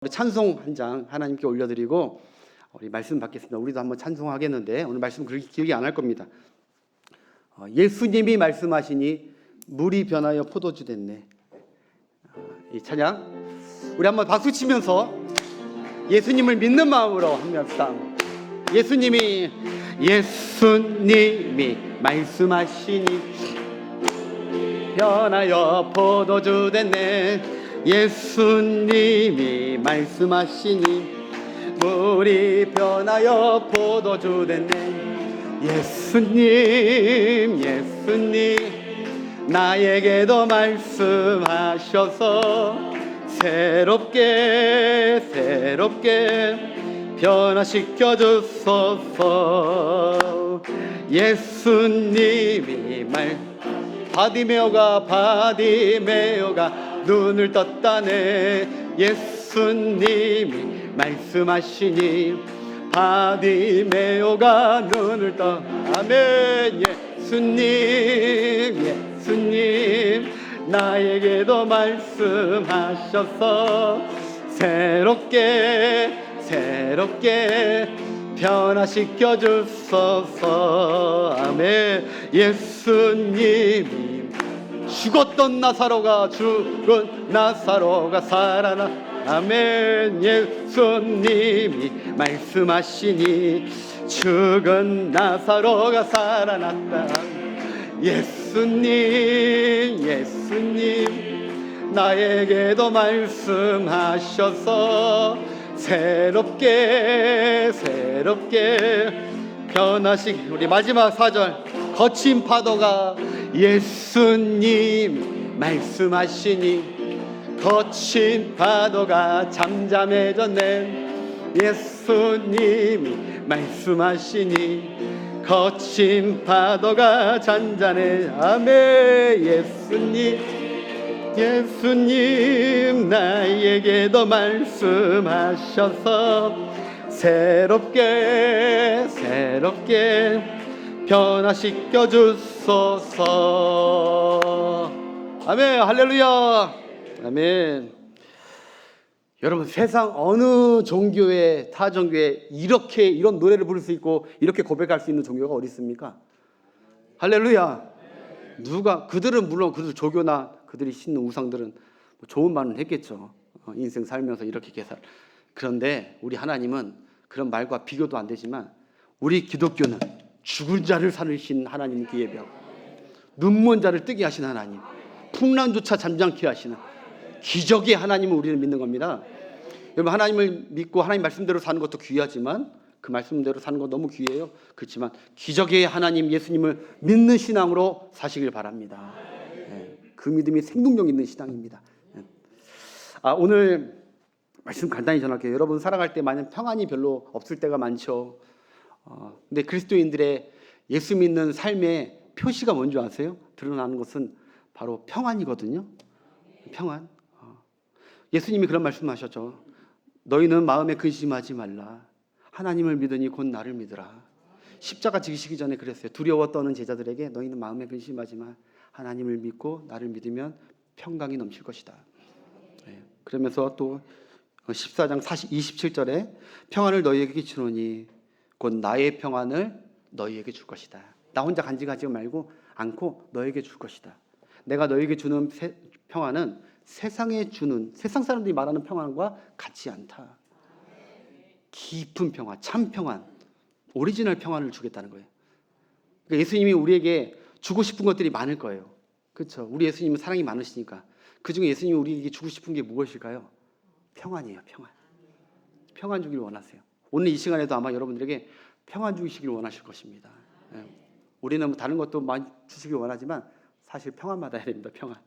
우리 찬송 한 장 하나님께 올려드리고 우리 말씀 받겠습니다. 우리도 한번 찬송하겠는데 오늘 말씀 그렇게 길게 안 할 겁니다. 예수님이 말씀하시니 물이 변하여 포도주 됐네. 이 찬양 우리 한번 박수 치면서 예수님을 믿는 마음으로 한번 합시다. 예수님이 말씀하시니 변하여 포도주 됐네. 예수님이 말씀하시니 물이 변하여 포도주 됐네. 예수님 나에게도 말씀하셔서 새롭게 변화시켜 주소서. 예수님이 바디메오가 눈을 떴다네. 예수님이 말씀하시니 바디메오가 눈을 떴. 아멘. 예수님 나에게도 말씀하셔서 새롭게 변화시켜 주소서. 아멘. 예수님이 죽은 나사로가 살아나. 아멘. 예수님이 말씀하시니 죽은 나사로가 살아났다. 예수님 나에게도 말씀하셔서 새롭게 우리 마지막 4절 거친 파도가 예수님 말씀하시니 거친 파도가 잠잠해졌네. 예수님이 말씀하시니 거친 파도가 잔잔해. 아멘. 예수님 나에게도 말씀하셔서 새롭게 변화시켜 주소서. 아멘. 할렐루야. 아멘. 여러분, 세상 어느 종교에, 타 종교에 이런 노래를 부를 수 있고 이렇게 고백할 수 있는 종교가 어디 있습니까? 할렐루야. 그들은 물론 그들 조교나 그들이 신는 우상들은 좋은 말은 했겠죠. 인생 살면서 이렇게 계산. 그런데 우리 하나님은 그런 말과 비교도 안 되지만 우리 기독교는 죽은 자를 살리신 하나님께 예배하고 눈먼 자를 뜨게 하신 하나님, 풍랑조차 잠잠케 하시는 기적의 하나님을 우리는 믿는 겁니다. 여러분, 하나님을 믿고 하나님 말씀대로 사는 것도 귀하지만 그 말씀대로 사는 거 너무 귀해요. 그렇지만 기적의 하나님 예수님을 믿는 신앙으로 사시길 바랍니다. 그 믿음이 생동력 있는 신앙입니다. 오늘 말씀 간단히 전할게요. 여러분, 살아갈 때 만약 평안이 별로 없을 때가 많죠. 근데 그리스도인들의 예수 믿는 삶의 표시가 뭔지 아세요? 드러나는 것은 바로 평안이거든요. 평안. 예수님이 그런 말씀하셨죠. 너희는 마음에 근심하지 말라. 하나님을 믿으니 곧 나를 믿으라. 십자가 지시기 전에 그랬어요. 두려워 떠는 제자들에게 너희는 마음에 근심하지 마. 하나님을 믿고 나를 믿으면 평강이 넘칠 것이다. 그러면서 또 14장 27절에 평안을 너희에게 주노니 곧 나의 평안을 너희에게 줄 것이다. 나 혼자 간직하지 말고 않고 너에게 줄 것이다. 내가 너에게 주는 평안은 세상 사람들이 말하는 평안과 같지 않다. 깊은 평안, 참 평안, 오리지널 평안을 주겠다는 거예요. 그러니까 예수님이 우리에게 주고 싶은 것들이 많을 거예요. 그렇죠? 우리 예수님은 사랑이 많으시니까. 그중에 예수님이 우리에게 주고 싶은 게 무엇일까요? 평안이에요. 평안 주길 원하세요. 오늘 이 시간에도 아마 여러분들에게 평안 주시길 원하실 것입니다. 우리는 다른 것도 많이 주시길 원하지만 사실 평안 받아야 됩니다. 평안.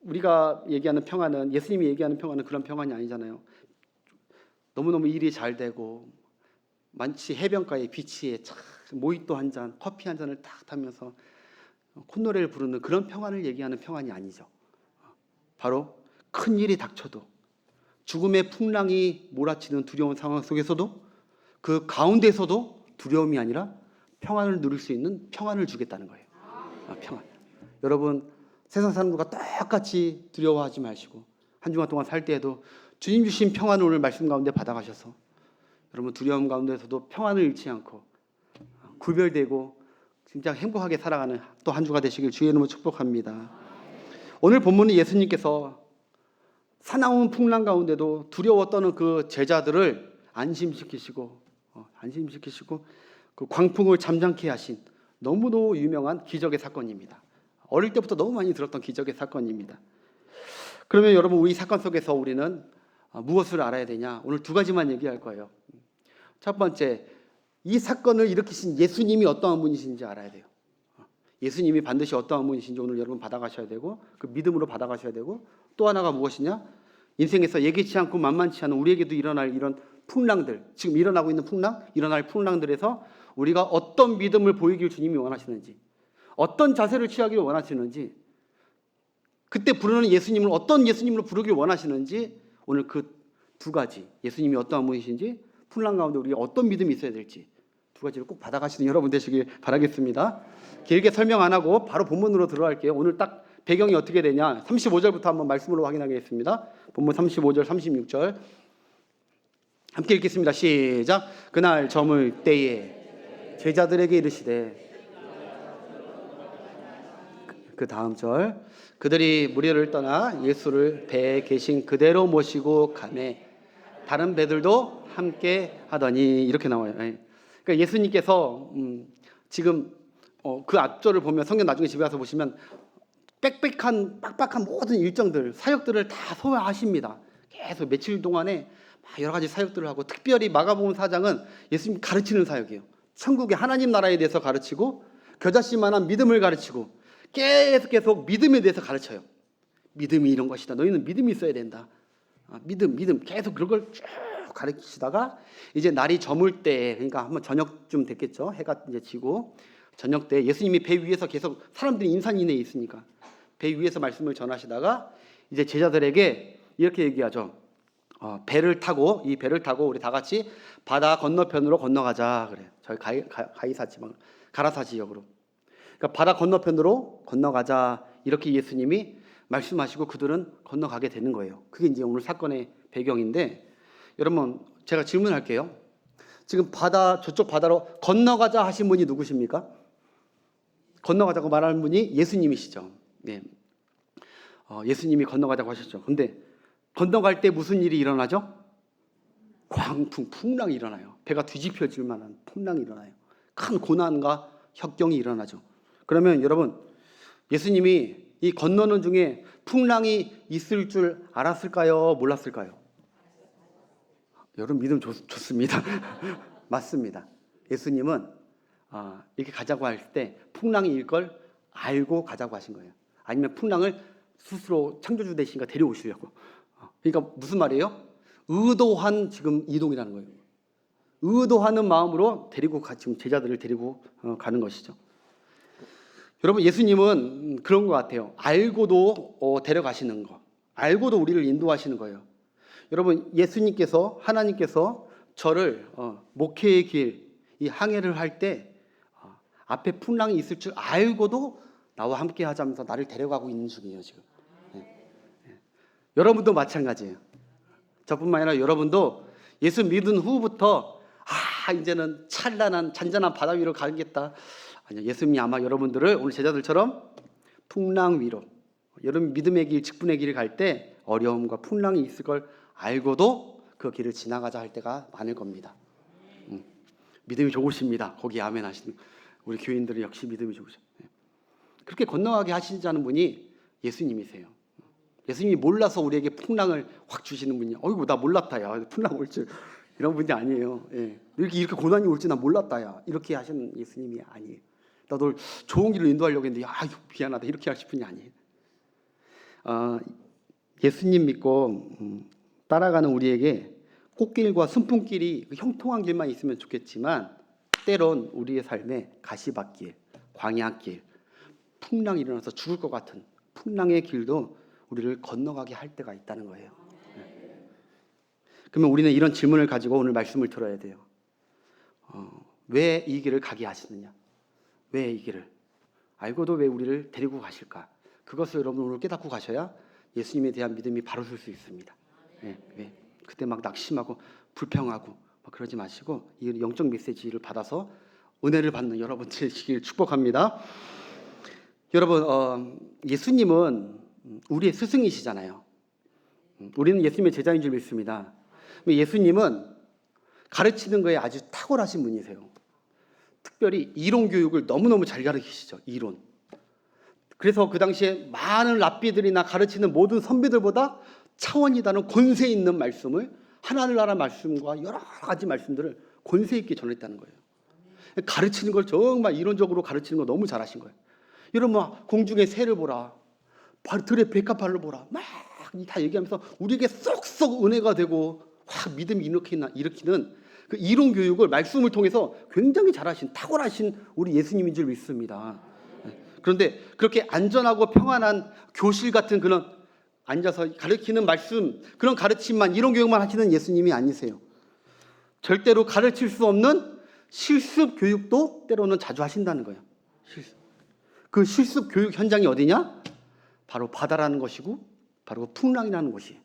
우리가 얘기하는 평안은, 예수님이 얘기하는 평안은 그런 평안이 아니잖아요. 너무너무 일이 잘 되고 마치 해변가에 비치에 모히또 한 잔, 커피 한 잔을 딱 타면서 콧노래를 부르는 그런 평안을 얘기하는 평안이 아니죠. 바로 큰 일이 닥쳐도, 죽음의 풍랑이 몰아치는 두려운 상황 속에서도, 그 가운데서도 두려움이 아니라 평안을 누릴 수 있는 평안을 주겠다는 거예요. 평안. 여러분, 세상 사람들과 똑같이 두려워하지 마시고 한 주간 동안 살 때에도 주님 주신 평안을 오늘 말씀 가운데 받아가셔서 여러분 두려움 가운데서도 평안을 잃지 않고 구별되고 진짜 행복하게 살아가는 또 한 주가 되시길 주의 이름으로 축복합니다. 오늘 본문은 예수님께서 사나운 풍랑 가운데도 두려워 떠는 그 제자들을 안심시키시고 그 광풍을 잠잠케 하신 너무도 유명한 기적의 사건입니다. 어릴 때부터 너무 많이 들었던 기적의 사건입니다. 그러면 여러분 우리 사건 속에서 우리는 무엇을 알아야 되냐? 오늘 두 가지만 얘기할 거예요. 첫 번째, 이 사건을 일으키신 예수님이 어떠한 분이신지 알아야 돼요. 예수님이 반드시 어떠한 분이신지 오늘 여러분 받아가셔야 되고 그 믿음으로 받아가셔야 되고 또 하나가 무엇이냐? 인생에서 예기치 않고 만만치 않은 우리에게도 일어날 이런 풍랑들, 지금 일어나고 있는 풍랑, 일어날 풍랑들에서 우리가 어떤 믿음을 보이길 주님이 원하시는지, 어떤 자세를 취하기를 원하시는지, 그때 부르는 예수님을 어떤 예수님으로 부르길 원하시는지 오늘 그 두 가지, 예수님이 어떠한 분이신지, 풍랑 가운데 우리가 어떤 믿음이 있어야 될지 두 가지를 꼭 받아가시는 여러분 되시길 바라겠습니다. 길게 설명 안 하고 바로 본문으로 들어갈게요. 오늘 딱 배경이 어떻게 되냐? 35절부터 한번 말씀으로 확인하겠습니다. 본문 35절, 36절 함께 읽겠습니다. 시작. 그날 저물 때에 제자들에게 이르시되, 그 다음 절, 그들이 무리를 떠나 예수를 배에 계신 그대로 모시고 가매 다른 배들도 함께 하더니, 이렇게 나와요. 그러니까 예수님께서 지금 그 앞절을 보면, 성경 나중에 집에 가서 보시면 빡빡한 모든 일정들, 사역들을 다 소화하십니다. 계속 며칠 동안에 여러 가지 사역들을 하고, 특별히 마가복음 4장은 예수님 가르치는 사역이에요. 천국의 하나님 나라에 대해서 가르치고 겨자씨만한 믿음을 가르치고 계속 믿음에 대해서 가르쳐요. 믿음이 이런 것이다. 너희는 믿음이 있어야 된다. 믿음 계속 그런 걸 쭉 가르치시다가 이제 날이 저물 때, 그러니까 한번 저녁쯤 됐겠죠. 해가 이제 지고 저녁 때 예수님이 배 위에서 계속, 사람들이 인산인해에 있으니까 배 위에서 말씀을 전하시다가 이제 제자들에게 이렇게 얘기하죠. 배를 타고 우리 다 같이 바다 건너편으로 건너가자 그래. 저희 가라사 지역으로. 그러니까 바다 건너편으로 건너가자 이렇게 예수님이 말씀하시고 그들은 건너가게 되는 거예요. 그게 이제 오늘 사건의 배경인데, 여러분 제가 질문할게요. 지금 저쪽 바다로 건너가자 하신 분이 누구십니까? 건너가자고 말하는 분이 예수님이시죠. 네. 예수님이 건너가자고 하셨죠. 근데 건너갈 때 무슨 일이 일어나죠? 광풍, 풍랑이 일어나요. 배가 뒤집혀질 만한 풍랑이 일어나요. 큰 고난과 혁경이 일어나죠. 그러면 여러분, 예수님이 이 건너는 중에 풍랑이 있을 줄 알았을까요? 몰랐을까요? 여러분 믿음 좋습니다. 맞습니다. 예수님은 이렇게 가자고 할 때 풍랑이 일 걸 알고 가자고 하신 거예요. 아니면 풍랑을 스스로 창조주 되시니까 데려오시려고. 그러니까 무슨 말이에요? 의도한 지금 이동이라는 거예요. 의도하는 마음으로 지금 제자들을 데리고 가는 것이죠. 여러분 예수님은 그런 것 같아요. 알고도 데려가시는 거, 알고도 우리를 인도하시는 거예요. 여러분 예수님께서, 하나님께서 저를 목회의 길, 이 항해를 할 때 앞에 풍랑이 있을 줄 알고도 나와 함께 하자면서 나를 데려가고 있는 중이에요 지금. 여러분도 마찬가지예요. 저뿐만 아니라 여러분도 예수 믿은 후부터 이제는 찬란한 잔잔한 바다 위로 가겠다. 아니요, 예수님이 아마 여러분들을 오늘 제자들처럼 풍랑 위로, 여러분 믿음의 길, 직분의 길을 갈 때 어려움과 풍랑이 있을 걸 알고도 그 길을 지나가자 할 때가 많을 겁니다. 믿음이 좋으십니다. 거기 아멘 하시는 우리 교인들은 역시 믿음이 좋으셔. 그렇게 건너가게 하시자는 분이 예수님이세요. 예수님이 몰라서 우리에게 풍랑을 확 주시는 분이, 어이구 나 몰랐다 야 풍랑 올 줄, 이런 분이 아니에요. 이렇게 고난이 올 줄 나 몰랐다 야 이렇게 하시는 예수님이 아니에요. 나 널 좋은 길로 인도하려고 했는데 미안하다 이렇게 하실 분이 아니에요. 예수님 믿고 따라가는 우리에게 꽃길과 순풍길이 형통한 길만 있으면 좋겠지만, 때론 우리의 삶에 가시밭길, 광야길, 풍랑이 일어나서 죽을 것 같은 풍랑의 길도 우리를 건너가게 할 때가 있다는 거예요. 그러면 우리는 이런 질문을 가지고 오늘 말씀을 들어야 돼요. 왜 이 길을 가게 하시느냐? 왜 이 길을? 알고도 왜 우리를 데리고 가실까? 그것을 여러분 오늘 깨닫고 가셔야 예수님에 대한 믿음이 바로 설 수 있습니다. 네. 그때 막 낙심하고 불평하고 막 그러지 마시고 이 영적 메시지를 받아서 은혜를 받는 여러분 되시길 축복합니다. 여러분, 예수님은 우리의 스승이시잖아요. 우리는 예수님의 제자인 줄 믿습니다. 예수님은 가르치는 거에 아주 탁월하신 분이세요. 특별히 이론 교육을 너무너무 잘 가르치시죠. 이론. 그래서 그 당시에 많은 랍비들이나 가르치는 모든 선비들보다 차원이 다른 권세 있는 말씀을, 하나님 나라 말씀과 여러 가지 말씀들을 권세 있게 전했다는 거예요. 가르치는 걸 정말 이론적으로 가르치는 거 너무 잘하신 거예요. 여러분, 막 공중의 새를 보라, 들의 백합화를 보라, 막 다 얘기하면서 우리에게 쏙쏙 은혜가 되고 확 믿음이 일으키는 그 이론 교육을 말씀을 통해서 굉장히 잘하신, 탁월하신 우리 예수님인 줄 믿습니다. 그런데 그렇게 안전하고 평안한 교실 같은 그런 앉아서 가르치는 말씀, 그런 가르침만, 이론 교육만 하시는 예수님이 아니세요. 절대로 가르칠 수 없는 실습 교육도 때로는 자주 하신다는 거예요. 그 실습 교육 현장이 어디냐? 바로 바다라는 것이고 바로 풍랑이라는 곳이에요.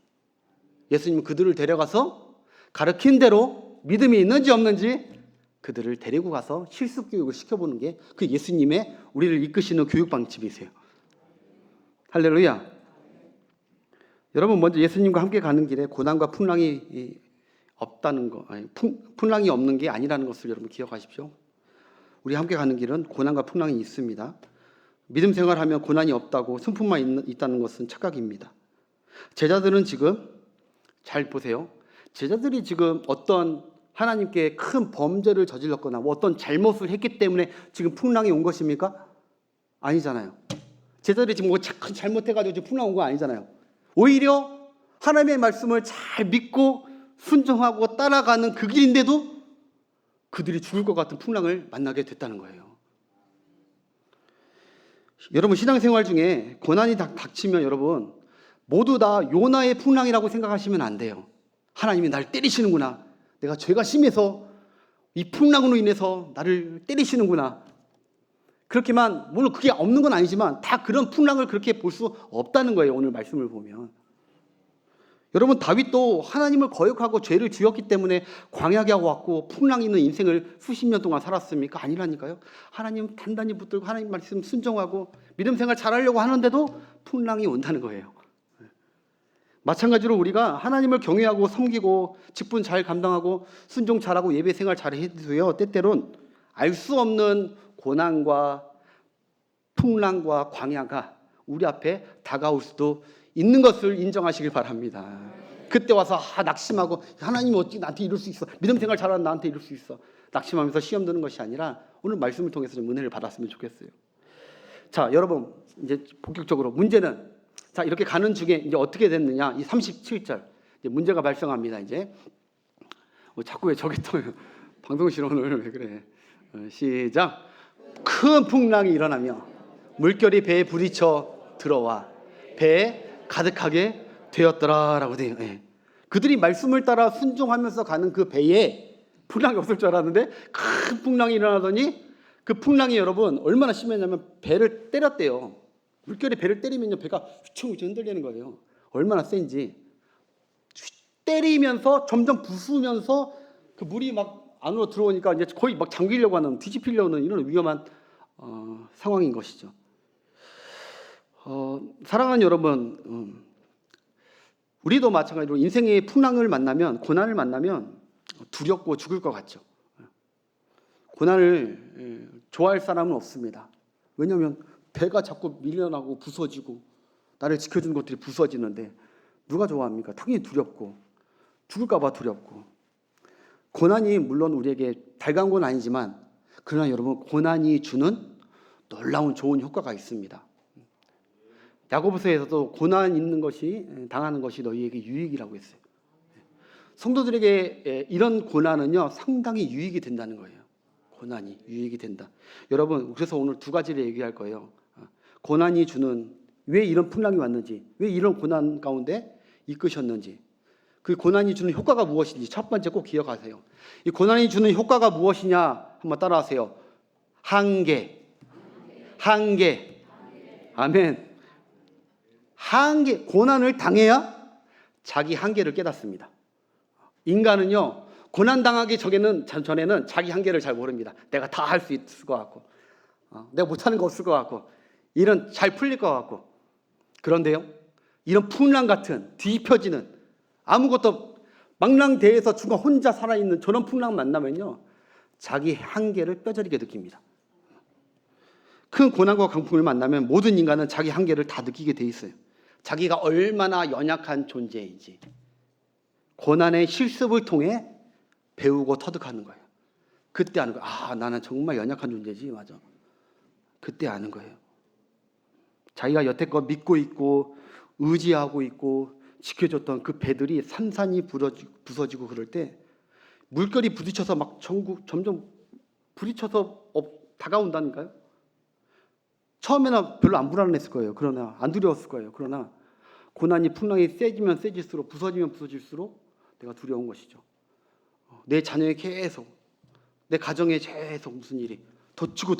예수님은 그들을 데려가서 가르친 대로 믿음이 있는지 없는지 그들을 데리고 가서 실습 교육을 시켜보는 게 그 예수님의 우리를 이끄시는 교육 방침이세요. 할렐루야. 여러분, 먼저 예수님과 함께 가는 길에 고난과 풍랑이 없다는 거, 풍랑이 없는 게 아니라는 것을 여러분 기억하십시오. 우리 함께 가는 길은 고난과 풍랑이 있습니다. 믿음 생활하면 고난이 없다고 슬픔만 있다는 것은 착각입니다. 제자들은 지금 잘 보세요. 제자들이 지금 어떤 하나님께 큰 범죄를 저질렀거나 어떤 잘못을 했기 때문에 지금 풍랑이 온 것입니까? 아니잖아요. 제자들이 지금 큰 잘못해가지고 지금 풍랑 온 거 아니잖아요. 오히려 하나님의 말씀을 잘 믿고 순종하고 따라가는 그 길인데도 그들이 죽을 것 같은 풍랑을 만나게 됐다는 거예요. 여러분, 신앙생활 중에 고난이 닥치면 여러분 모두 다 요나의 풍랑이라고 생각하시면 안 돼요. 하나님이 나를 때리시는구나, 내가 죄가 심해서 이 풍랑으로 인해서 나를 때리시는구나, 그렇게만, 물론 그게 없는 건 아니지만 다 그런 풍랑을 그렇게 볼 수 없다는 거예요. 오늘 말씀을 보면 여러분, 다윗도 하나님을 거역하고 죄를 지었기 때문에 광야에 왔고 풍랑이 있는 인생을 수십 년 동안 살았습니까? 아니라니까요. 하나님 단단히 붙들고 하나님 말씀 순종하고 믿음 생활 잘하려고 하는데도 풍랑이 온다는 거예요. 마찬가지로 우리가 하나님을 경외하고 섬기고 직분 잘 감당하고 순종 잘하고 예배 생활 잘해도요, 때때론 알 수 없는 고난과 풍랑과 광야가 우리 앞에 다가올 수도 있는 것을 인정하시길 바랍니다. 그때 와서 낙심하고 하나님이 어찌 나한테 이럴 수 있어, 믿음 생활 잘하는 나한테 이럴 수 있어, 낙심하면서 시험 드는 것이 아니라 오늘 말씀을 통해서 좀 은혜를 받았으면 좋겠어요. 자, 여러분, 이제 본격적으로 문제는, 자, 이렇게 가는 중에 이제 어떻게 됐느냐? 이 37절 이제 문제가 발생합니다. 이제 자꾸 왜 저기 또 방송실 오늘 왜 그래? 시작. 큰 풍랑이 일어나며 물결이 배에 부딪혀 들어와 배에 가득하게 되었더라라고 돼요. 그들이 말씀을 따라 순종하면서 가는 그 배에 풍랑이 없을 줄 알았는데 큰 풍랑이 일어나더니 그 풍랑이 여러분 얼마나 심했냐면 배를 때렸대요. 물결이 배를 때리면요, 배가 휘청휘청 흔들리는 거예요. 얼마나 센지. 때리면서 점점 부수면서 그 물이 막 안으로 들어오니까 이제 거의 막 잠기려고 하는, 뒤집히려고 하는 이런 위험한 상황인 것이죠. 사랑하는 여러분, 우리도 마찬가지로 인생의 풍랑을 만나면, 고난을 만나면 두렵고 죽을 것 같죠. 고난을 좋아할 사람은 없습니다. 왜냐하면 배가 자꾸 밀려나고 부서지고 나를 지켜주는 것들이 부서지는데 누가 좋아합니까? 당연히 두렵고 죽을까 봐 두렵고. 고난이 물론 우리에게 달가운 건 아니지만 그러나 여러분, 고난이 주는 놀라운 좋은 효과가 있습니다. 야고보서에서도 고난 있는 것이, 당하는 것이 너희에게 유익이라고 했어요. 성도들에게 이런 고난은요 상당히 유익이 된다는 거예요. 고난이 유익이 된다. 여러분, 그래서 오늘 두 가지를 얘기할 거예요. 고난이 주는, 왜 이런 풍랑이 왔는지, 왜 이런 고난 가운데 이끄셨는지, 그 고난이 주는 효과가 무엇인지 첫 번째 꼭 기억하세요. 이 고난이 주는 효과가 무엇이냐 한번 따라하세요. 한계. 아멘. 한계, 고난을 당해야 자기 한계를 깨닫습니다. 인간은요, 고난당하기 전에는 자기 한계를 잘 모릅니다. 내가 다 할 수 있을 것 같고, 내가 못하는 거 없을 것 같고, 일은 잘 풀릴 것 같고. 그런데요, 이런 풍랑 같은 뒤집혀지는, 아무것도 망랑대에서 중간 혼자 살아있는 저런 풍랑 만나면요, 자기 한계를 뼈저리게 느낍니다. 큰 고난과 강풍을 만나면 모든 인간은 자기 한계를 다 느끼게 돼 있어요. 자기가 얼마나 연약한 존재인지 고난의 실습을 통해 배우고 터득하는 거예요. 그때 아는 거예요. 아, 나는 정말 연약한 존재지. 맞아. 그때 아는 거예요. 자기가 여태껏 믿고 있고 의지하고 있고 지켜줬던 그 배들이 산산이 부서지고 그럴 때 물결이 부딪혀서 막 점점 부딪혀서 다가온다니까요. 처음에는 별로 안 불안했을 거예요. 그러나 안 두려웠을 거예요. 그러나 고난이 풍랑이 세지면 세질수록, 부서지면 부서질수록 내가 두려운 것이죠. 내 자녀에 계속, 내 가정에 계속 무슨 일이 덮치고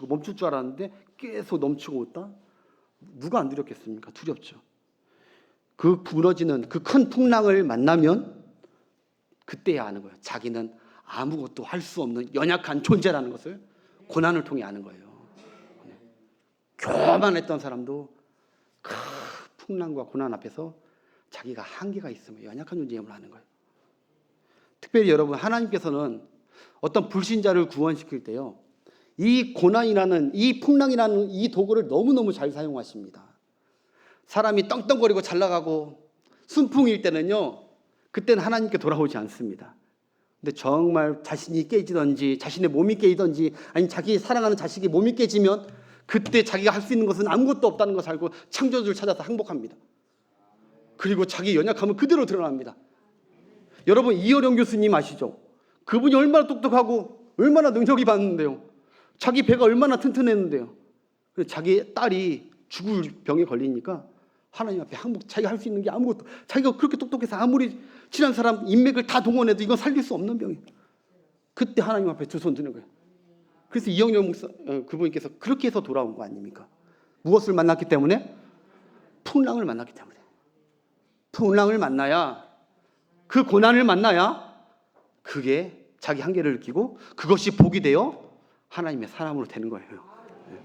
멈출 줄 알았는데 계속 넘치고 있다. 누가 안 두렵겠습니까? 두렵죠. 그 무너지는 그 큰 풍랑을 만나면 그때야 아는 거예요. 자기는 아무것도 할 수 없는 연약한 존재라는 것을 고난을 통해 아는 거예요. 교만했던 사람도 큰 풍랑과 고난 앞에서 자기가 한계가 있으면 연약한 존재임을 아는 거예요. 특별히 여러분, 하나님께서는 어떤 불신자를 구원시킬 때요, 이 고난이라는, 이 풍랑이라는 이 도구를 너무너무 잘 사용하십니다. 사람이 떵떵거리고 잘 나가고 순풍일 때는요, 그때는 하나님께 돌아오지 않습니다. 근데 정말 자신이 깨지든지 자신의 몸이 깨지든지 아니 자기 사랑하는 자식이 몸이 깨지면 그때 자기가 할 수 있는 것은 아무것도 없다는 것을 알고 창조주를 찾아서 항복합니다. 그리고 자기 연약함은 그대로 드러납니다. 여러분, 이어령 교수님 아시죠? 그분이 얼마나 똑똑하고 얼마나 능력이 많은데요, 자기 배가 얼마나 튼튼했는데요, 자기 딸이 죽을 병에 걸리니까 하나님 앞에 항복, 자기가 할 수 있는 게 아무것도, 자기가 그렇게 똑똑해서 아무리 친한 사람 인맥을 다 동원해도 이건 살릴 수 없는 병이에요. 그때 하나님 앞에 두 손 드는 거예요. 그래서 이영렬 목사 그분께서 그렇게 해서 돌아온 거 아닙니까? 무엇을 만났기 때문에? 풍랑을 만났기 때문에. 풍랑을 만나야, 그 고난을 만나야 그게 자기 한계를 느끼고 그것이 복이 되어 하나님의 사람으로 되는 거예요. 네.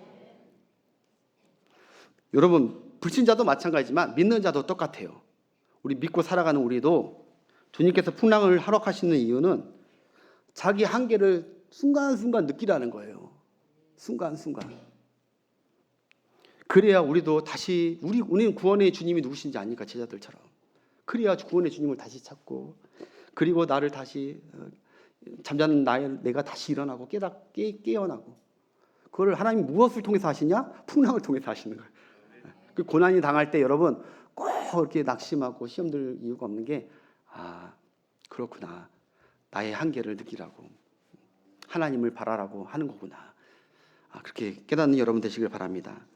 여러분, 불신자도 마찬가지지만 믿는 자도 똑같아요. 우리 믿고 살아가는 우리도 주님께서 풍랑을 허락하시는 이유는 자기 한계를 순간순간 느끼라는 거예요. 순간순간. 그래야 우리도 다시 우리는 구원의 주님이 누구신지 아니까, 제자들처럼. 그래야 구원의 주님을 다시 찾고, 그리고 나를 다시 잠자는 내가 다시 일어나고 깨어나고. 그걸 하나님이 무엇을 통해서 하시냐? 풍랑을 통해서 하시는 거예요. 그 고난이 당할 때 여러분 꼭 이렇게 낙심하고 시험 들 이유가 없는 게, 아, 그렇구나, 나의 한계를 느끼라고, 하나님을 바라라고 하는 거구나. 그렇게 깨닫는 여러분 되시길 바랍니다.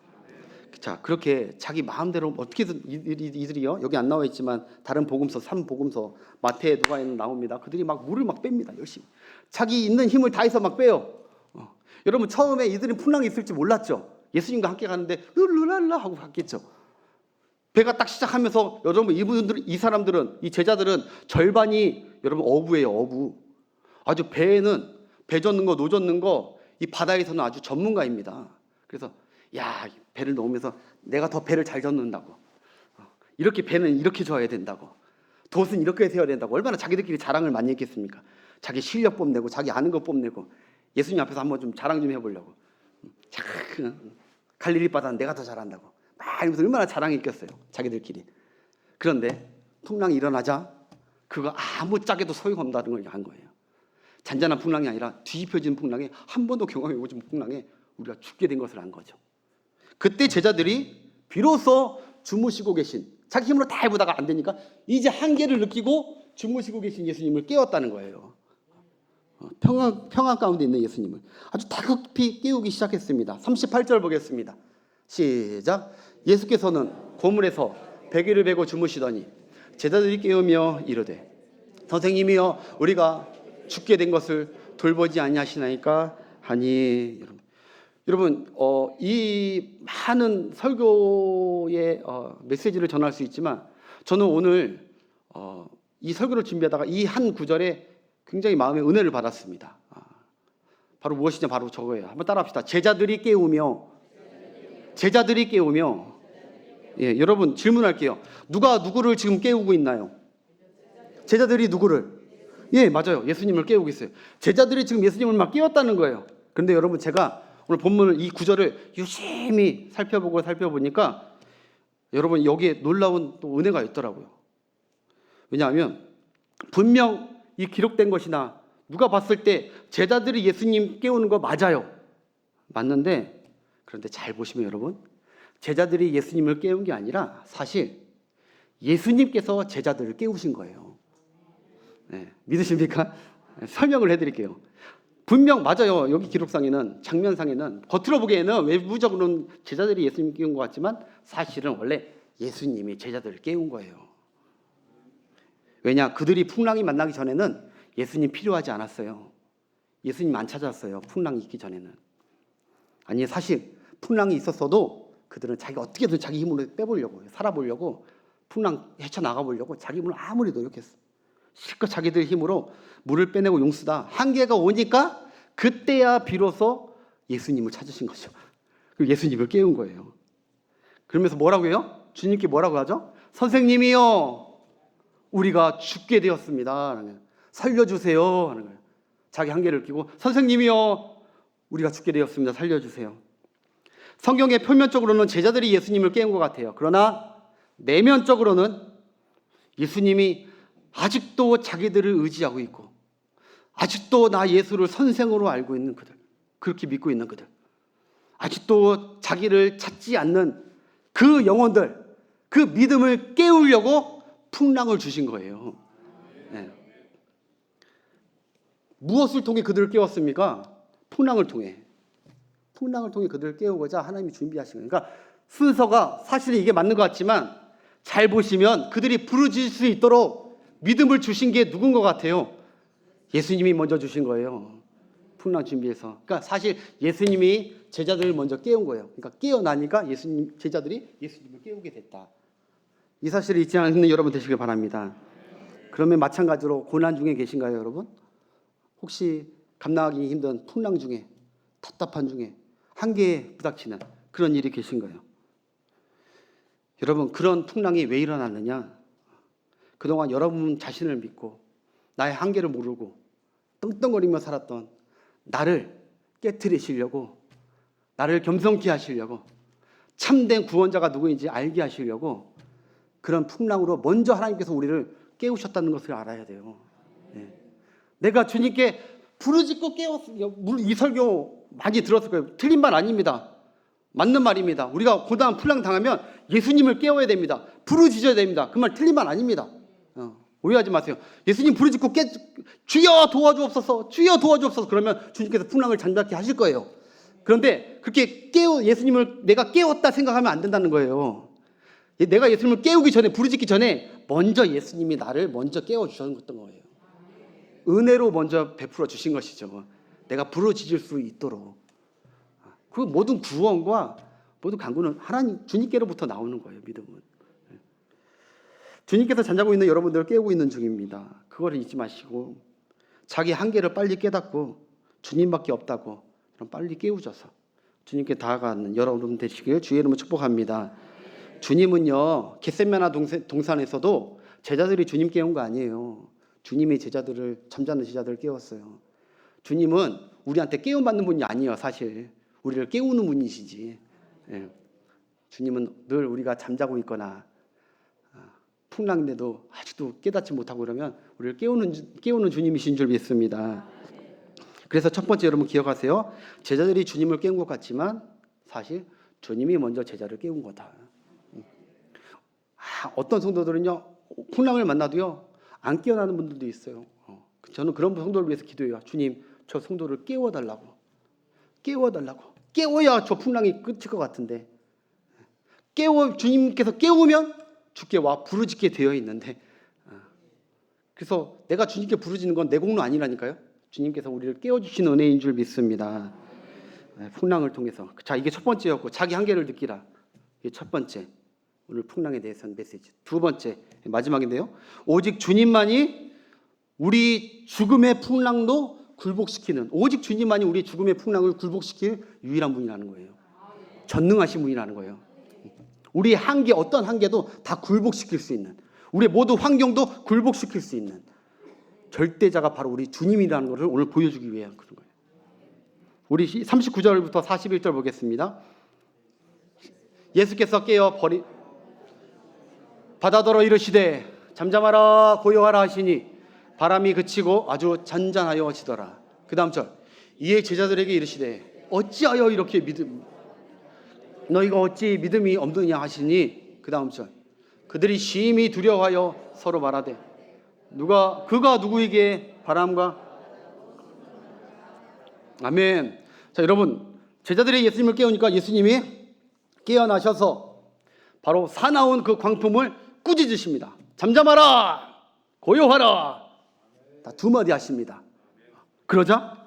자, 그렇게 자기 마음대로 어떻게든 이들이요, 여기 안 나와 있지만 다른 복음서, 3복음서, 마태, 누가에는 나옵니다. 그들이 막 물을 막 뺍니다. 열심히 자기 있는 힘을 다해서 막 빼요. 여러분, 처음에 이들은 풍랑이 있을지 몰랐죠. 예수님과 함께 가는데 룰루랄라 하고 갔겠죠. 배가 딱 시작하면서 여러분, 이 사람들은, 이 제자들은 절반이 여러분 어부예요. 어부. 아주 배 젓는 거, 노 젓는 거, 이 바다에서는 아주 전문가입니다. 그래서 야, 배를 놓으면서 내가 더 배를 잘 젓는다고, 이렇게 배는 이렇게 져야 된다고, 돛은 이렇게 세워야 된다고, 얼마나 자기들끼리 자랑을 많이 했겠습니까? 자기 실력 뽐내고 자기 아는 거 뽐내고. 예수님 앞에서 한번 좀 자랑 좀 해보려고. 갈릴리 바다는 내가 더 잘한다고 막 이러면서 얼마나 자랑했겠어요, 자기들끼리. 그런데 풍랑이 일어나자 그거 아무짝에도 소용없다는 걸 안 거예요. 잔잔한 풍랑이 아니라 뒤집혀진 풍랑에, 한 번도 경험해보지 못한 풍랑에 우리가 죽게 된 것을 안 거죠. 그때 제자들이 비로소 주무시고 계신, 자기 힘으로 다 해보다가 안 되니까 이제 한계를 느끼고 주무시고 계신 예수님을 깨웠다는 거예요. 평안 가운데 있는 예수님을 아주 다급히 깨우기 시작했습니다. 38절 보겠습니다. 시작. 예수께서는 고물에서 베개를 베고 주무시더니 제자들이 깨우며 이르되, 선생님이여, 우리가 죽게 된 것을 돌보지 아니하시나이까 하니. 여러분, 이 많은 설교의 메시지를 전할 수 있지만 저는 오늘 이 설교를 준비하다가 이 한 구절에 굉장히 마음의 은혜를 받았습니다. 바로 무엇이냐? 바로 저거예요. 한번 따라합시다. 제자들이 깨우며, 제자들이 깨우며. 예, 여러분 질문할게요. 누가 누구를 지금 깨우고 있나요? 제자들이 누구를? 예, 맞아요. 예수님을 깨우고 있어요. 제자들이 지금 예수님을 막 깨웠다는 거예요. 그런데 여러분, 제가 오늘 본문을, 이 구절을 유심히 살펴보니까 여러분, 여기에 놀라운 또 은혜가 있더라고요. 왜냐하면 분명 이 기록된 것이나 누가 봤을 때 제자들이 예수님 깨우는 거 맞아요. 맞는데, 그런데 잘 보시면 여러분, 제자들이 예수님을 깨운 게 아니라 사실 예수님께서 제자들을 깨우신 거예요. 네, 믿으십니까? 설명을 해드릴게요. 분명 맞아요. 여기 기록상에는, 장면상에는 겉으로 보기에는 외부적으로는 제자들이 예수님 깨운 것 같지만 사실은 원래 예수님이 제자들을 깨운 거예요. 왜냐? 그들이 풍랑이 만나기 전에는 예수님 필요하지 않았어요. 예수님 안 찾았어요. 풍랑이 있기 전에는. 아니, 사실 풍랑이 있었어도 그들은 자기가 어떻게든 자기 힘으로 빼보려고, 살아보려고, 풍랑 헤쳐나가보려고 자기 힘으로 아무리 노력했어. 실컷 자기들 힘으로 물을 빼내고 용쓰다 한계가 오니까 그때야 비로소 예수님을 찾으신 거죠. 그리고 예수님을 깨운 거예요. 그러면서 뭐라고 해요? 주님께 뭐라고 하죠? 선생님이요, 우리가 죽게 되었습니다. 살려주세요 하는 거예요. 자기 한계를 끼고, 선생님이요, 우리가 죽게 되었습니다. 살려주세요. 성경의 표면적으로는 제자들이 예수님을 깨운 것 같아요. 그러나 내면적으로는 예수님이 아직도 자기들을 의지하고 있고, 아직도 나 예수를 선생으로 알고 있는 그들, 그렇게 믿고 있는 그들, 아직도 자기를 찾지 않는 그 영혼들, 그 믿음을 깨우려고 풍랑을 주신 거예요. 네. 무엇을 통해 그들을 깨웠습니까? 풍랑을 통해. 풍랑을 통해 그들을 깨우고자 하나님이 준비하신 거예요. 그러니까 순서가 사실 이게 맞는 것 같지만 잘 보시면 그들이 부르짖을 수 있도록 믿음을 주신 게 누군 것 같아요? 예수님이 먼저 주신 거예요. 풍랑 준비해서. 그러니까 사실 예수님이 제자들을 먼저 깨운 거예요. 그러니까 깨어나니까 제자들이 예수님을 깨우게 됐다. 이 사실을 잊지 않는 여러분 되시길 바랍니다. 그러면 마찬가지로 고난 중에 계신가요, 여러분? 혹시 감당하기 힘든 풍랑 중에, 답답한 중에, 한계에 부닥치는 그런 일이 계신가요? 여러분, 그런 풍랑이 왜 일어났느냐? 그동안 여러분 자신을 믿고 나의 한계를 모르고 떵떵거리며 살았던 나를 깨트리시려고, 나를 겸손케 하시려고, 참된 구원자가 누구인지 알게 하시려고 그런 풍랑으로 먼저 하나님께서 우리를 깨우셨다는 것을 알아야 돼요. 네. 내가 주님께 부르짖고 깨웠어요. 이 설교 많이 들었을 거예요. 틀린 말 아닙니다. 맞는 말입니다. 우리가 고단한 풍랑 당하면 예수님을 깨워야 됩니다. 부르짖어야 됩니다. 그 말 틀린 말 아닙니다. 오해하지 마세요. 예수님 부르짖고 주여 도와주옵소서, 주여 도와주옵소서, 그러면 주님께서 풍랑을 잠잠케 하실 거예요. 그런데 그렇게 예수님을 내가 깨웠다 생각하면 안 된다는 거예요. 내가 예수님을 깨우기 전에, 부르짖기 전에 먼저 예수님이 나를 먼저 깨워주셨던 거예요. 은혜로 먼저 베풀어 주신 것이죠. 내가 부르짖을 수 있도록. 그 모든 구원과 모든 간구는 하나님, 주님께로부터 나오는 거예요. 믿음은. 주님께서 잠자고 있는 여러분들을 깨우고 있는 중입니다. 그거를 잊지 마시고 자기 한계를 빨리 깨닫고 주님밖에 없다고 그럼 빨리 깨우셔서 주님께 다가가는 여러분 되시길 주의 이름으로 축복합니다. 주님은요, 겟세마네 동산에서도 제자들이 주님 깨운 거 아니에요. 주님이 잠자는 제자들을 깨웠어요. 주님은 우리한테 깨움받는 분이 아니에요. 사실 우리를 깨우는 분이시지. 예. 주님은 늘 우리가 잠자고 있거나 풍랑인데도 아직도 깨닫지 못하고 그러면 우리를 깨우는 주님이신 줄 믿습니다. 그래서 첫 번째 여러분 기억하세요. 제자들이 주님을 깨운 것 같지만 사실 주님이 먼저 제자를 깨운 거다. 어떤 성도들은요, 풍랑을 만나도요 안 깨어나는 분들도 있어요. 저는 그런 성도를 위해서 기도해요. 주님, 저 성도를 깨워달라고. 깨워야 저 풍랑이 끝일 것 같은데, 주님께서 깨우면 주께 와 부르짖게 되어 있는데, 그래서 내가 주님께 부르짖는 건 내 공로 아니라니까요. 주님께서 우리를 깨워주신 은혜인 줄 믿습니다. 풍랑을 통해서. 자, 이게 첫 번째였고, 자기 한계를 느끼라. 이게 첫 번째. 오늘 풍랑에 대해서는 메시지. 두 번째, 마지막인데요. 오직 주님만이 우리 죽음의 풍랑도 굴복시키는, 오직 주님만이 우리 죽음의 풍랑을 굴복시킬 유일한 분이라는 거예요. 전능하신 분이라는 거예요. 우리 한계, 어떤 한계도 다 굴복시킬 수 있는, 우리 모두 환경도 굴복시킬 수 있는 절대자가 바로 우리 주님이라는 것을 오늘 보여주기 위해 그런 거예요. 우리 39절부터 41절 보겠습니다. 예수께서 깨어 바다더러 이르시되 잠잠하라 고요하라 하시니 바람이 그치고 아주 잔잔하여지더라. 그 다음 절, 이에 제자들에게 이르시되 어찌하여 이렇게 너희가 어찌 믿음이 없느냐 하시니, 그 다음 절, 그들이 심히 두려워하여 서로 말하되 그가 누구에게 바람과. 아멘. 자, 여러분, 제자들이 예수님을 깨우니까 예수님이 깨어나셔서 바로 사나운 그 광풍을 꾸짖으십니다. 잠잠하라 고요하라, 두 마디 하십니다. 그러자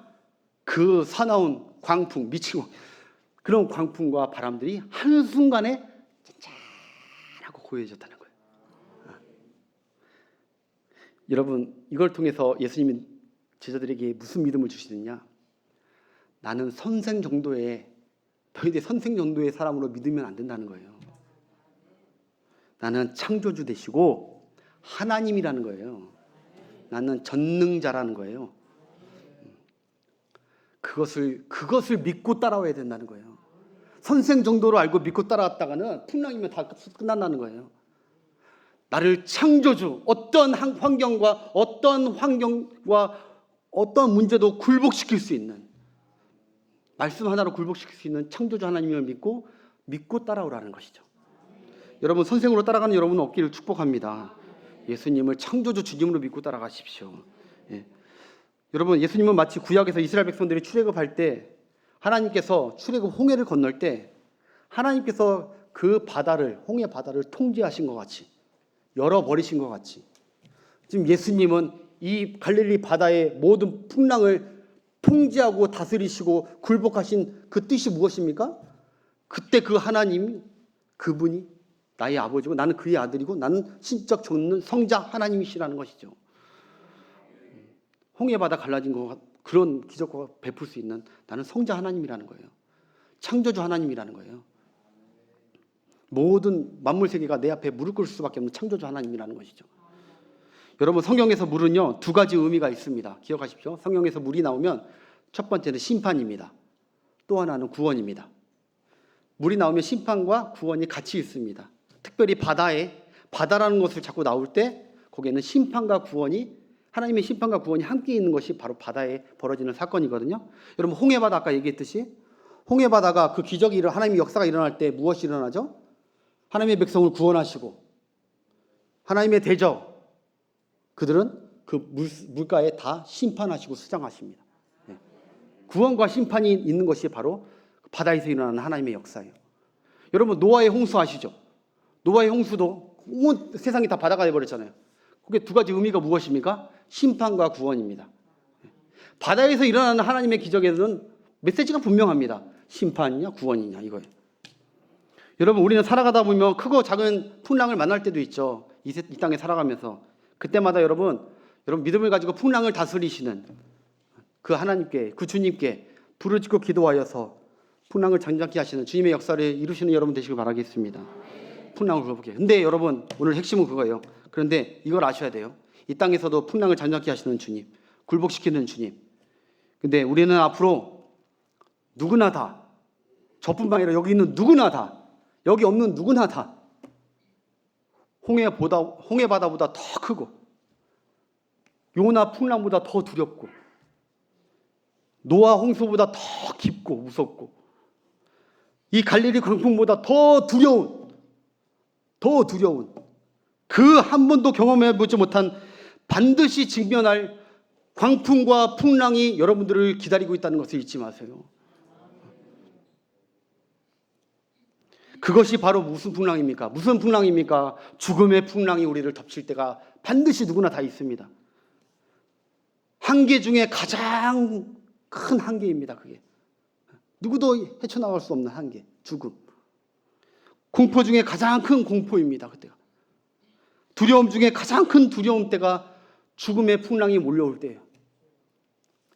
그 사나운 광풍, 미치고 그런 광풍과 바람들이 한순간에 짠짠하고 고요해졌다는 거예요. 여러분, 이걸 통해서 예수님이 제자들에게 무슨 믿음을 주시느냐? 나는 선생 정도의, 너희들 선생 정도의 사람으로 믿으면 안 된다는 거예요. 나는 창조주 되시고 하나님이라는 거예요. 나는 전능자라는 거예요. 그것을 믿고 따라와야 된다는 거예요. 선생 정도로 알고 믿고 따라왔다가는 풍랑이면 다 끝난다는 거예요. 나를 창조주, 어떤 환경과 어떤 문제도 굴복시킬 수 있는, 말씀 하나로 굴복시킬 수 있는 창조주 하나님을 믿고 따라오라는 것이죠. 여러분, 선생으로 따라가는 여러분 없기를 축복합니다. 예수님을 창조주 주님으로 믿고 따라가십시오. 예. 여러분, 예수님은 마치 구약에서 이스라엘 백성들이 출애굽할 때 하나님께서 출애굽 홍해를 건널 때 하나님께서 그 바다를, 홍해 바다를 통제하신 것 같이, 열어버리신 것 같이, 지금 예수님은 이 갈릴리 바다의 모든 풍랑을 통제하고 다스리시고 굴복하신 그 뜻이 무엇입니까? 그때 그 하나님, 그분이 나의 아버지고 나는 그의 아들이고 나는 신적 전능 성자 하나님이시라는 것이죠. 홍해 바다 갈라진 것, 그런 기적과 베풀 수 있는 나는 성자 하나님이라는 거예요. 창조주 하나님이라는 거예요. 모든 만물 세계가 내 앞에 무릎 꿇을 수밖에 없는 창조주 하나님이라는 것이죠. 여러분, 성경에서 물은요, 두 가지 의미가 있습니다. 기억하십시오. 성경에서 물이 나오면 첫 번째는 심판입니다. 또 하나는 구원입니다. 물이 나오면 심판과 구원이 같이 있습니다. 특별히 바다라는 것을 자꾸 나올 때 거기에는 심판과 구원이, 하나님의 심판과 구원이 함께 있는 것이 바로 바다에 벌어지는 사건이거든요. 여러분, 홍해바다 아까 얘기했듯이 홍해바다가 그 기적이 하나님의 역사가 일어날 때 무엇이 일어나죠? 하나님의 백성을 구원하시고 하나님의 대적, 그들은 그 물가에 다 심판하시고 수장하십니다. 구원과 심판이 있는 것이 바로 바다에서 일어나는 하나님의 역사예요. 여러분, 노아의 홍수 아시죠? 노아의 홍수도 온 세상이 다 바다가 되어버렸잖아요. 그게 두 가지 의미가 무엇입니까? 심판과 구원입니다. 바다에서 일어나는 하나님의 기적에는 메시지가 분명합니다. 심판이냐 구원이냐, 이거예요. 여러분, 우리는 살아가다 보면 크고 작은 풍랑을 만날 때도 있죠. 이 땅에 살아가면서 그때마다 여러분 믿음을 가지고 풍랑을 다스리시는 그 하나님께, 그 주님께 부르짖고 기도하여서 풍랑을 잠잠케 하시는 주님의 역사를 이루시는 여러분 되시길 바라겠습니다. 풍랑을 굴복해. 근데 여러분, 오늘 핵심은 그거예요. 그런데 이걸 아셔야 돼요. 이 땅에서도 풍랑을 잠잠케 하시는 주님, 굴복시키는 주님. 근데 우리는 앞으로 누구나 다, 저뿐만 아니라 여기 있는 누구나 다, 여기 없는 누구나 다 홍해 바다보다 더 크고 요나 풍랑보다 더 두렵고 노아 홍수보다 더 깊고 무섭고 이 갈릴리 광풍보다 더 두려운 그 한 번도 경험해보지 못한 반드시 직면할 광풍과 풍랑이 여러분들을 기다리고 있다는 것을 잊지 마세요. 그것이 바로 무슨 풍랑입니까? 무슨 풍랑입니까? 죽음의 풍랑이 우리를 덮칠 때가 반드시 누구나 다 있습니다. 한계 중에 가장 큰 한계입니다. 그게 누구도 헤쳐나갈 수 없는 한계, 죽음. 공포 중에 가장 큰 공포입니다. 그때가. 두려움 중에 가장 큰 두려움 때가 죽음의 풍랑이 몰려올 때예요.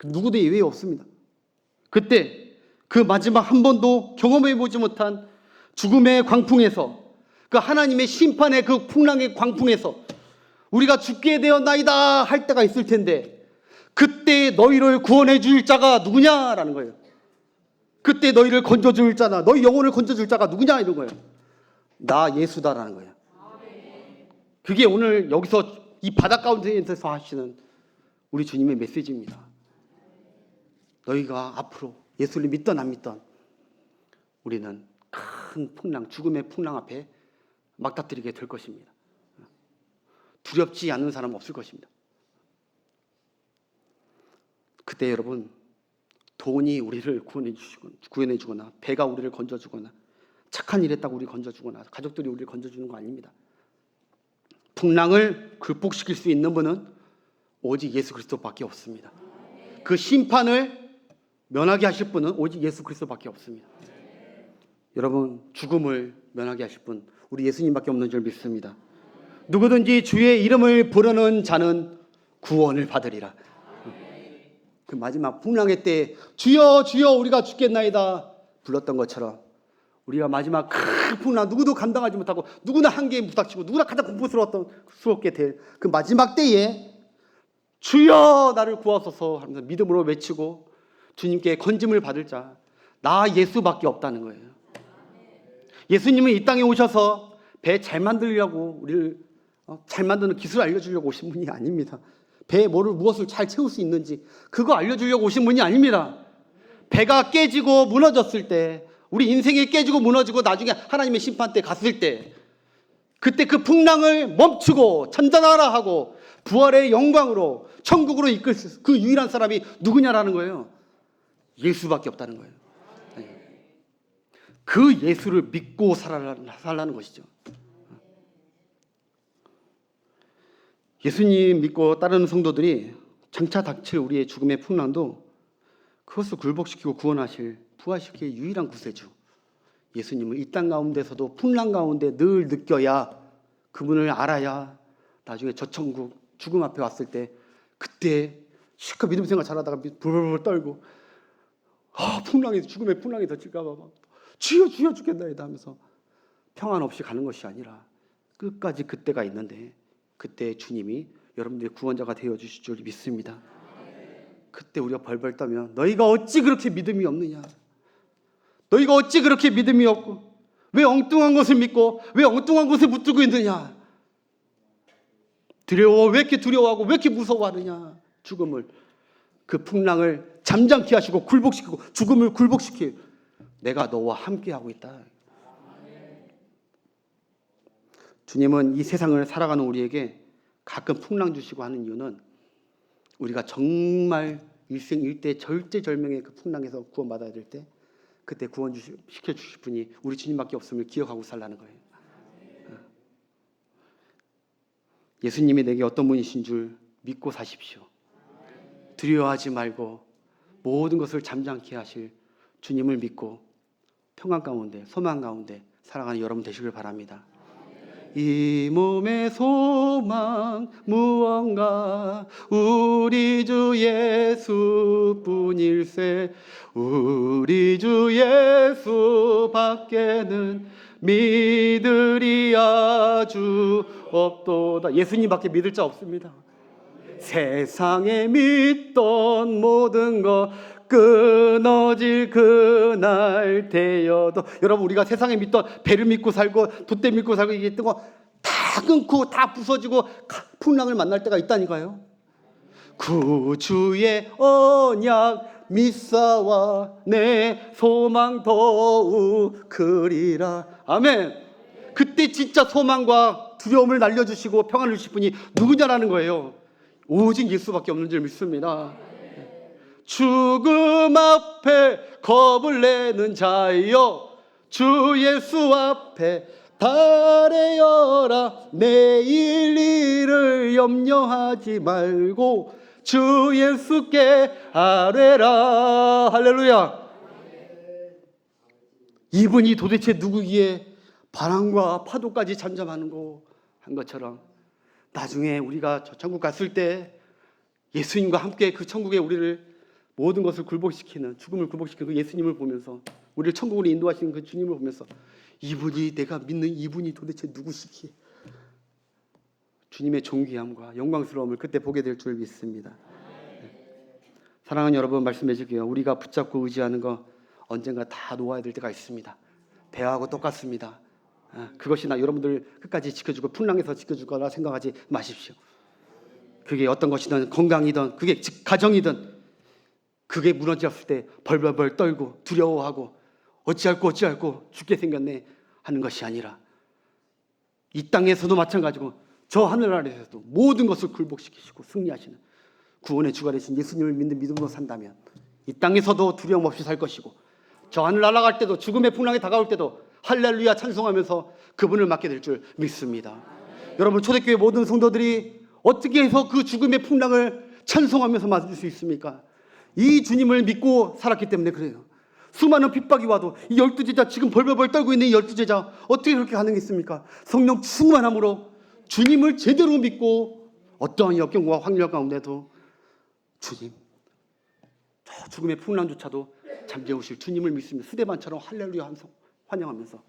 누구도 예외 없습니다. 그때 그 마지막 한 번도 경험해보지 못한 죽음의 광풍에서, 그 하나님의 심판의 그 풍랑의 광풍에서 우리가 죽게 되었나이다 할 때가 있을 텐데, 그때 너희를 구원해 줄 자가 누구냐라는 거예요. 그때 너희를 건져줄 자나, 너희 영혼을 건져줄 자가 누구냐 이런 거예요. 나 예수다라는 거예요. 그게 오늘 여기서 이 바닷 가운데에서 하시는 우리 주님의 메시지입니다. 너희가 앞으로 예수를 믿던 안 믿던 우리는 큰 풍랑, 죽음의 풍랑 앞에 막다뜨리게 될 것입니다. 두렵지 않는 사람은 없을 것입니다. 그때 여러분, 돈이 우리를 구원해 주거나 배가 우리를 건져주거나 착한 일 했다고 우리 건져주거나 가족들이 우리를 건져주는 거 아닙니다. 풍랑을 극복시킬 수 있는 분은 오직 예수 그리스도밖에 없습니다. 그 심판을 면하게 하실 분은 오직 예수 그리스도밖에 없습니다. 여러분, 죽음을 면하게 하실 분 우리 예수님밖에 없는 줄 믿습니다. 누구든지 주의 이름을 부르는 자는 구원을 받으리라. 그 마지막 풍랑의 때 주여 주여 우리가 죽겠나이다 불렀던 것처럼 우리가 마지막 큰 풍랑, 누구도 감당하지 못하고 누구나 한계에 부닥치고 누구나 가장 공포스럽게 될 그 마지막 때에 주여 나를 구하소서 하면서 믿음으로 외치고 주님께 건짐을 받을 자, 나 예수밖에 없다는 거예요. 예수님은 이 땅에 오셔서 배 잘 만들려고 우리를 잘 만드는 기술을 알려주려고 오신 분이 아닙니다. 배에 무엇을 잘 채울 수 있는지 그거 알려주려고 오신 분이 아닙니다. 배가 깨지고 무너졌을 때, 우리 인생이 깨지고 무너지고 나중에 하나님의 심판 때 갔을 때, 그때 그 풍랑을 멈추고 천전하라 하고 부활의 영광으로 천국으로 이끌 그 유일한 사람이 누구냐라는 거예요. 예수밖에 없다는 거예요. 그 예수를 믿고 살라는 것이죠. 예수님 믿고 따르는 성도들이 장차 닥칠 우리의 죽음의 풍랑도 그것을 굴복시키고 구원하실, 부활시킬 유일한 구세주 예수님을 이 땅 가운데서도 풍랑 가운데 늘 느껴야, 그분을 알아야 나중에 저 천국 죽음 앞에 왔을 때 그때 실컷 믿음 생활 잘하다가 불불불 떨고 풍랑이, 죽음의 풍랑이 덮칠까 봐 주여 주여 죽겠나이다 하면서 평안 없이 가는 것이 아니라 끝까지 그때가 있는데, 그때 주님이 여러분들의 구원자가 되어주실 줄 믿습니다. 그때 우리가 벌벌 떠면 너희가 어찌 그렇게 믿음이 없느냐, 너희가 어찌 그렇게 믿음이 없고 왜 엉뚱한 것을 믿고 왜 엉뚱한 것을 붙들고 있느냐, 두려워, 왜 이렇게 두려워하고 왜 이렇게 무서워하느냐. 죽음을, 그 풍랑을 잠잠케 하시고 굴복시키고 죽음을 굴복시킬 내가 너와 함께하고 있다. 주님은 이 세상을 살아가는 우리에게 가끔 풍랑 주시고 하는 이유는 우리가 정말 일생일대 절대절명의 그 풍랑에서 구원받아야 될 때 그때 구원 시켜주실 분이 우리 주님밖에 없음을 기억하고 살라는 거예요. 예수님이 내게 어떤 분이신 줄 믿고 사십시오. 두려워하지 말고 모든 것을 잠잠케 하실 주님을 믿고 평안 가운데, 소망 가운데 살아가는 여러분 되시길 바랍니다. 이 몸의 소망 무언가 우리 주 예수뿐일세, 우리 주 예수밖에는 믿으리 아주 없도다. 예수님밖에 믿을 자 없습니다. 세상에 믿던 모든 것 끊어질 그날 되어도, 여러분 우리가 세상에 믿던 배를 믿고 살고 돛대 믿고 살고 이게 있던 거 다 끊고 다 부서지고 풍랑을 만날 때가 있다니까요. 구주의 언약 믿사와 내 소망 더욱 크리라. 아멘. 그때 진짜 소망과 두려움을 날려주시고 평안을 주실 분이 누구냐라는 거예요. 오직 예수밖에 없는 줄 믿습니다. 죽음 앞에 겁을 내는 자여 주 예수 앞에 달래어라. 내일 일을 염려하지 말고 주 예수께 아뢰라. 할렐루야. 이분이 도대체 누구기에 바람과 파도까지 잠잠하는 거 한 것처럼 나중에 우리가 저 천국 갔을 때 예수님과 함께 그 천국에 우리를 모든 것을 굴복시키는, 죽음을 굴복시키는 그 예수님을 보면서, 우리를 천국으로 인도하시는 그 주님을 보면서 이분이, 내가 믿는 이분이 도대체 누구시기에, 주님의 존귀함과 영광스러움을 그때 보게 될 줄 믿습니다. 사랑하는 여러분, 말씀해 주게요. 우리가 붙잡고 의지하는 거 언젠가 다 놓아야 될 때가 있습니다. 배하고 똑같습니다. 그것이 여러분들 끝까지 지켜주고 풍랑에서 지켜줄 거라 생각하지 마십시오. 그게 어떤 것이든, 건강이든, 그게 가정이든, 그게 무너졌을 때 벌벌벌 떨고 두려워하고 어찌할꼬 죽게 생겼네 하는 것이 아니라, 이 땅에서도 마찬가지고 저 하늘 아래에서도 모든 것을 굴복시키시고 승리하시는 구원의 주가 되신 예수님을 믿는 믿음으로 산다면 이 땅에서도 두려움 없이 살 것이고, 저 하늘 날아갈 때도, 죽음의 풍랑이 다가올 때도 할렐루야 찬송하면서 그분을 맡게 될 줄 믿습니다. 여러분, 초대교회 모든 성도들이 어떻게 해서 그 죽음의 풍랑을 찬송하면서 맞을 수 있습니까? 이 주님을 믿고 살았기 때문에 그래요. 수많은 핍박이 와도 이 12제자, 지금 벌벌벌 떨고 있는 이 12제자 어떻게 그렇게 가능했습니까? 성령 충만함으로 주님을 제대로 믿고 어떠한 역경과 환경 가운데도 주님, 저 죽음의 풍랑조차도 잠재우실 주님을 믿으며 스데반처럼 할렐루야 함성 환영하면서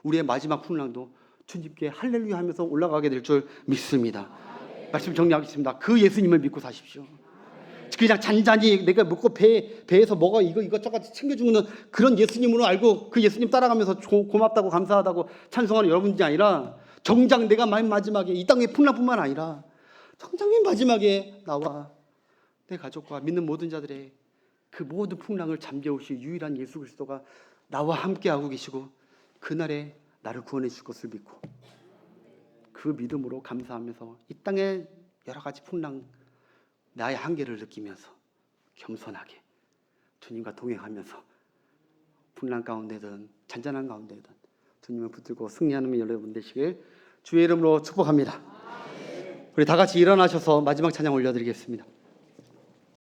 우리의 마지막 풍랑도 주님께 할렐루야 하면서 올라가게 될 줄 믿습니다. 말씀 정리하겠습니다. 그 예수님을 믿고 사십시오. 그냥 잔잔히 내가 먹고 배에서 뭐가 이것저것 챙겨주는 그런 예수님으로 알고 그 예수님 따라가면서 고맙다고 감사하다고 찬송하는 여러분이 아니라, 정작 내가 맨 마지막에 이 땅의 풍랑뿐만 아니라 정작 맨 마지막에 나와 내 가족과 믿는 모든 자들의 그 모든 풍랑을 잠재우실 유일한 예수 그리스도가 나와 함께하고 계시고 그날에 나를 구원해 주실 것을 믿고 그 믿음으로 감사하면서 이 땅의 여러 가지 풍랑, 나의 한계를 느끼면서 겸손하게 주님과 동행하면서 풍랑 가운데든 잔잔한 가운데든 주님을 붙들고 승리하는 여러분 되시길 주의 이름으로 축복합니다. 우리 다 같이 일어나셔서 마지막 찬양 올려드리겠습니다.